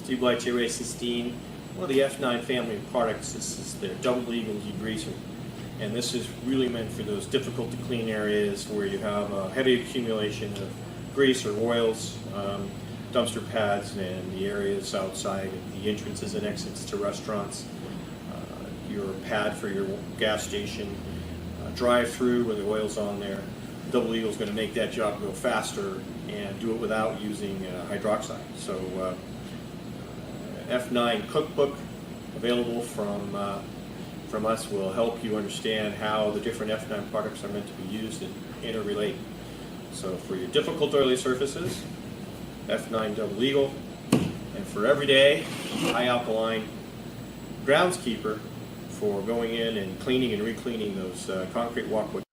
Steve White, J.Racenstein. One of the F9 family of products. This is their double eagle degreaser, and this is really meant for those difficult to clean areas where you have a heavy accumulation of grease or oils, dumpster pads, and the areas outside of the entrances and exits to restaurants, your pad for your gas station, drive-through where the oil's on there. Double Eagle is going to make that job go faster and do it without using hydroxide. So F9 cookbook available from us will help you understand how the different F9 products are meant to be used and interrelate. So for your difficult oily surfaces, F9 Double Eagle, and for everyday high alkaline groundskeeper for going in and cleaning and re-cleaning those concrete walkways.